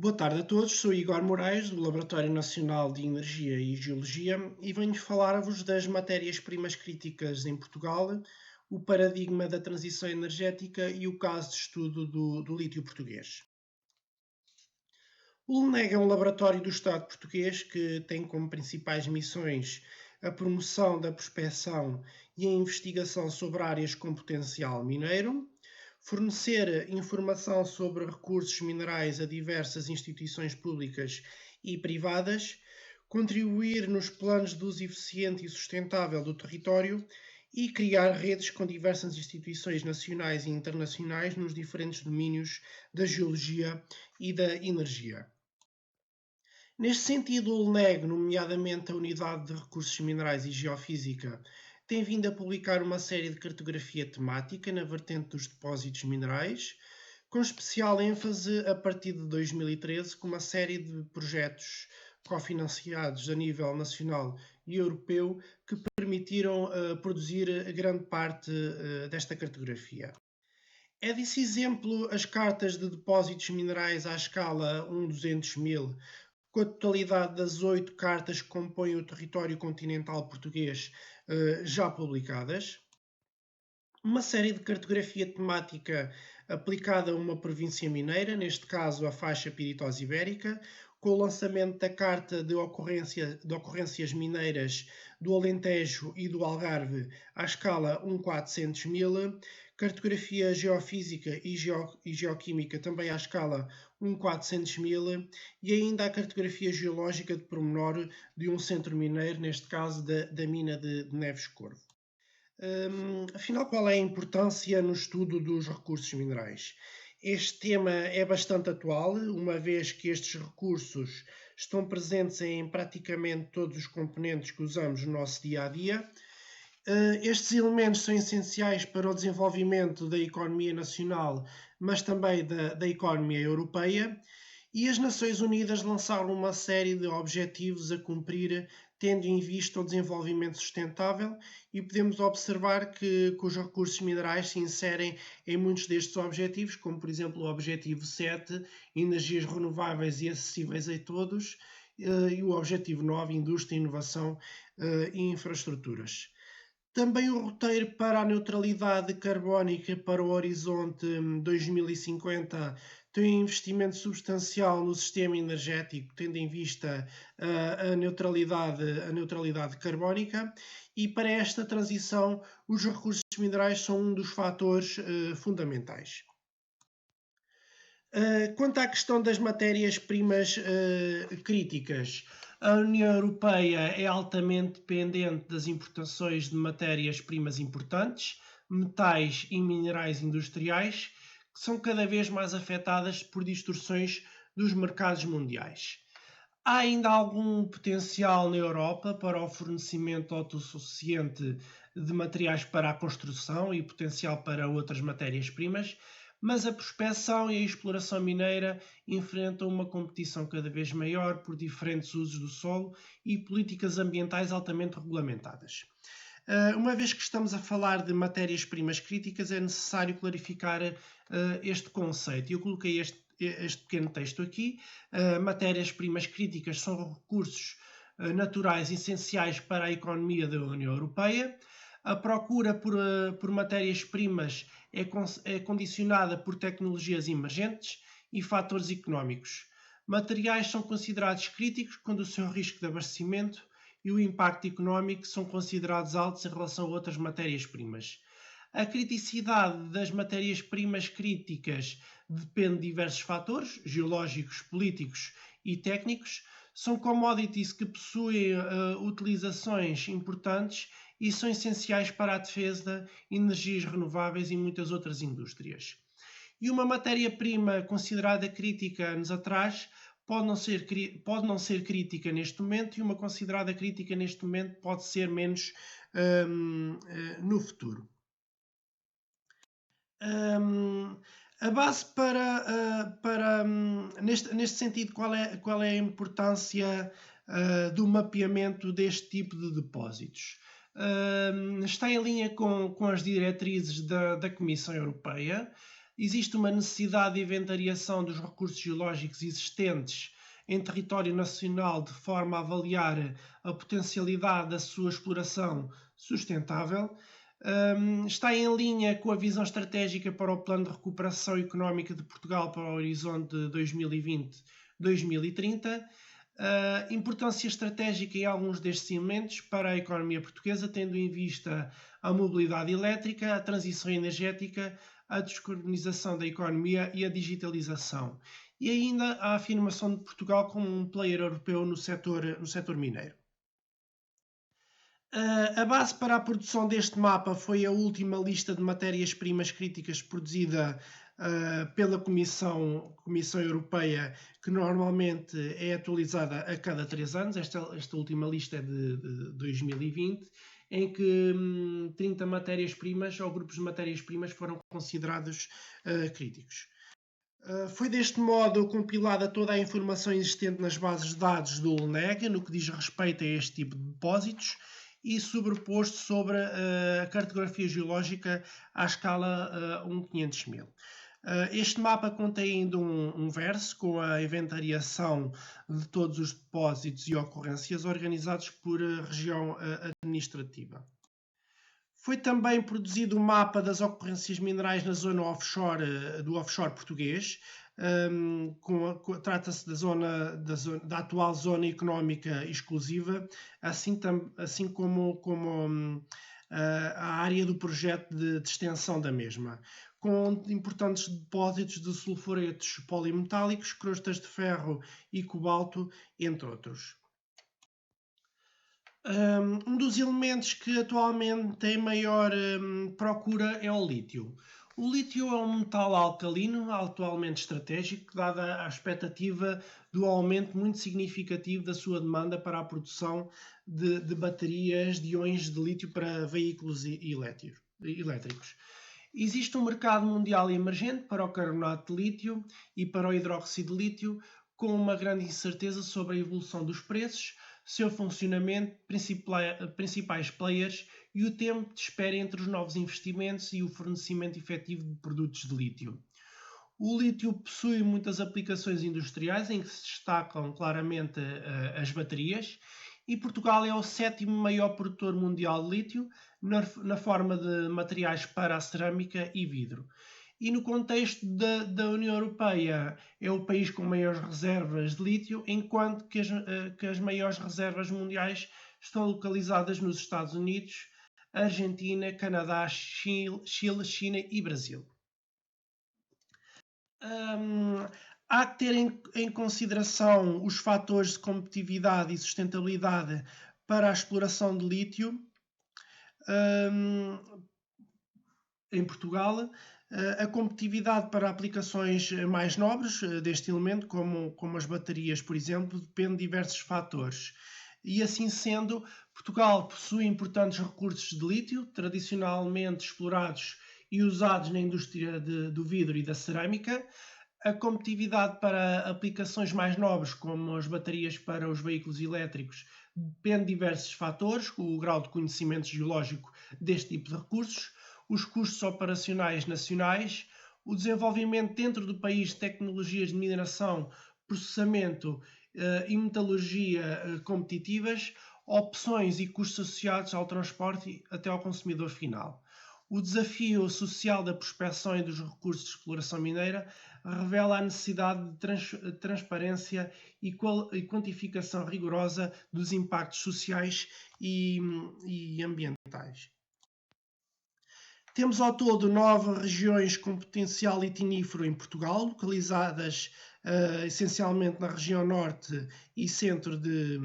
Boa tarde a todos, sou Igor Moraes, do Laboratório Nacional de Energia e Geologia, e venho falar-vos das matérias-primas críticas em Portugal, o paradigma da transição energética e o caso de estudo do lítio português. O LNEG é um laboratório do Estado português que tem como principais missões a promoção da prospecção e a investigação sobre áreas com potencial mineiro, fornecer informação sobre recursos minerais a diversas instituições públicas e privadas, contribuir nos planos de uso eficiente e sustentável do território e criar redes com diversas instituições nacionais e internacionais nos diferentes domínios da geologia e da energia. Neste sentido, o LNEG, nomeadamente a Unidade de Recursos Minerais e Geofísica, tem vindo a publicar uma série de cartografia temática na vertente dos depósitos minerais, com especial ênfase a partir de 2013, com uma série de projetos cofinanciados a nível nacional e europeu que permitiram produzir grande parte desta cartografia. É desse exemplo as cartas de depósitos minerais à escala 1/200.000, com a totalidade das 8 cartas que compõem o território continental português já publicadas. Uma série de cartografia temática aplicada a uma província mineira, neste caso a faixa Piritosa Ibérica, com o lançamento da Carta de Ocorrências Mineiras do Alentejo e do Algarve à escala 1/400.000, cartografia geofísica e geoquímica também à escala 1/400.000 e ainda a cartografia geológica de pormenor de um centro mineiro, neste caso da mina de Neves Corvo. Afinal, qual é a importância no estudo dos recursos minerais? Este tema é bastante atual, uma vez que estes recursos estão presentes em praticamente todos os componentes que usamos no nosso dia a dia. Estes elementos são essenciais para o desenvolvimento da economia nacional, mas também da economia europeia, e as Nações Unidas lançaram uma série de objetivos a cumprir, tendo em vista o desenvolvimento sustentável, e podemos observar que os recursos minerais se inserem em muitos destes objetivos, como por exemplo o objetivo 7, energias renováveis e acessíveis a todos, e o objetivo 9, indústria, inovação e infraestruturas. Também o roteiro para a neutralidade carbónica para o horizonte 2050 tem um investimento substancial no sistema energético, tendo em vista a neutralidade carbónica, e para esta transição os recursos minerais são um dos fatores fundamentais. Quanto à questão das matérias-primas críticas, a União Europeia é altamente dependente das importações de matérias-primas importantes, metais e minerais industriais, que são cada vez mais afetadas por distorções dos mercados mundiais. Há ainda algum potencial na Europa para o fornecimento autossuficiente de materiais para a construção e potencial para outras matérias-primas, mas a prospecção e a exploração mineira enfrentam uma competição cada vez maior por diferentes usos do solo e políticas ambientais altamente regulamentadas. Uma vez que estamos a falar de matérias-primas críticas, é necessário clarificar este conceito. Eu coloquei este pequeno texto aqui. Matérias-primas críticas são recursos naturais essenciais para a economia da União Europeia. A procura por matérias-primas é condicionada por tecnologias emergentes e fatores económicos. Materiais são considerados críticos quando o seu risco de abastecimento e o impacto económico são considerados altos em relação a outras matérias-primas. A criticidade das matérias-primas críticas depende de diversos fatores, geológicos, políticos e técnicos. São commodities que possuem utilizações importantes e são essenciais para a defesa, energias renováveis e muitas outras indústrias. E uma matéria-prima considerada crítica anos atrás pode não ser crítica neste momento, e uma considerada crítica neste momento pode ser menos no futuro. A base neste sentido, qual é a importância do mapeamento deste tipo de depósitos? Está em linha com as diretrizes da Comissão Europeia existe uma necessidade de inventariação dos recursos geológicos existentes em território nacional de forma a avaliar a potencialidade da sua exploração sustentável. Está em linha com a visão estratégica para o Plano de Recuperação Económica de Portugal para o horizonte de 2020-2030. Importância estratégica em alguns destes elementos para a economia portuguesa, tendo em vista a mobilidade elétrica, a transição energética, a descarbonização da economia e a digitalização. E ainda a afirmação de Portugal como um player europeu no setor mineiro. A base para a produção deste mapa foi a última lista de matérias-primas críticas produzida pela Comissão Europeia, que normalmente é atualizada a cada 3 anos. Esta última lista é de 2020, em que 30 matérias-primas ou grupos de matérias-primas foram considerados críticos. Foi deste modo compilada toda a informação existente nas bases de dados do LNEG, no que diz respeito a este tipo de depósitos, e sobreposto sobre a cartografia geológica à escala 1/500.000. Este mapa contém ainda um verso com a inventariação de todos os depósitos e ocorrências organizados por região administrativa. Foi também produzido um mapa das ocorrências minerais na zona offshore do offshore português. Trata-se da atual zona económica exclusiva, assim como a área do projeto de extensão da mesma, com importantes depósitos de sulfuretos polimetálicos, crostas de ferro e cobalto, entre outros. Um dos elementos que atualmente tem maior procura é o lítio. O lítio é um metal alcalino atualmente estratégico, dada a expectativa do aumento muito significativo da sua demanda para a produção de baterias de íons de lítio para veículos elétricos. Existe um mercado mundial emergente para o carbonato de lítio e para o hidróxido de lítio, com uma grande incerteza sobre a evolução dos preços, seu funcionamento, principais players e o tempo de espera entre os novos investimentos e o fornecimento efetivo de produtos de lítio. O lítio possui muitas aplicações industriais em que se destacam claramente as baterias, e Portugal é o 7º maior produtor mundial de lítio na forma de materiais para a cerâmica e vidro. E no contexto da União Europeia é o país com maiores reservas de lítio, enquanto que as maiores reservas mundiais estão localizadas nos Estados Unidos, Argentina, Canadá, Chile, China e Brasil. Há que ter em consideração os fatores de competitividade e sustentabilidade para a exploração de lítio em Portugal. A competitividade para aplicações mais nobres deste elemento, como as baterias, por exemplo, depende de diversos fatores. E assim sendo, Portugal possui importantes recursos de lítio, tradicionalmente explorados e usados na indústria do vidro e da cerâmica. A competitividade para aplicações mais nobres, como as baterias para os veículos elétricos, depende de diversos fatores, o grau de conhecimento geológico deste tipo de recursos, os custos operacionais nacionais, o desenvolvimento dentro do país de tecnologias de mineração, processamento e metalurgia competitivas, opções e custos associados ao transporte até ao consumidor final. O desafio social da prospecção e dos recursos de exploração mineira revela a necessidade de transparência e quantificação rigorosa dos impactos sociais e ambientais. Temos ao todo 9 regiões com potencial litinífero em Portugal, localizadas essencialmente na região norte e centro de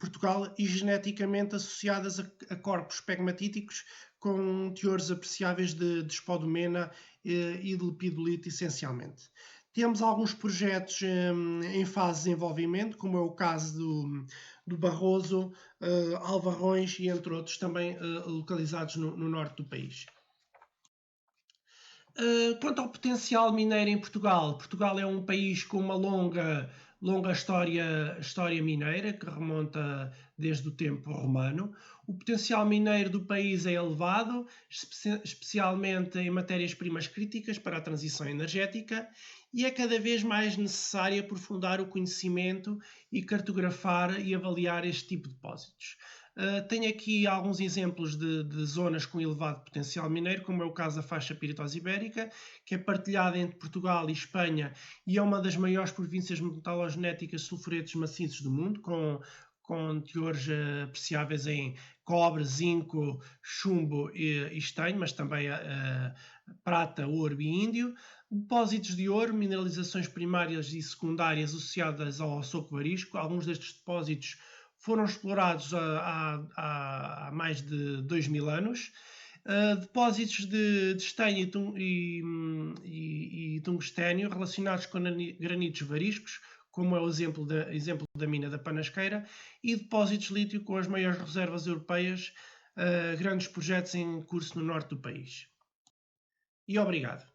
Portugal e geneticamente associadas a corpos pegmatíticos com teores apreciáveis de espodumena e de lepidolite, essencialmente. Temos alguns projetos em fase de desenvolvimento, como é o caso do Barroso, Alvarrões e entre outros também localizados no norte do país. Quanto ao potencial mineiro em Portugal, Portugal é um país com uma longa história mineira que remonta desde o tempo romano. O potencial mineiro do país é elevado, especialmente em matérias-primas críticas para a transição energética, e é cada vez mais necessário aprofundar o conhecimento e cartografar e avaliar este tipo de depósitos. Tenho aqui alguns exemplos de zonas com elevado potencial mineiro, como é o caso da faixa piritosa ibérica, que é partilhada entre Portugal e Espanha e é uma das maiores províncias metalogenéticas de sulfuretos maciços do mundo, com teores apreciáveis em cobre, zinco, chumbo e estanho, mas também prata, ouro e índio. Depósitos de ouro, mineralizações primárias e secundárias associadas ao soco varisco. Alguns destes depósitos foram explorados há mais de 2000 anos. Depósitos de estanho e tungstênio relacionados com granitos variscos, como é o exemplo da mina da Panasqueira, e depósitos de lítio com as maiores reservas europeias, grandes projetos em curso no norte do país. E obrigado.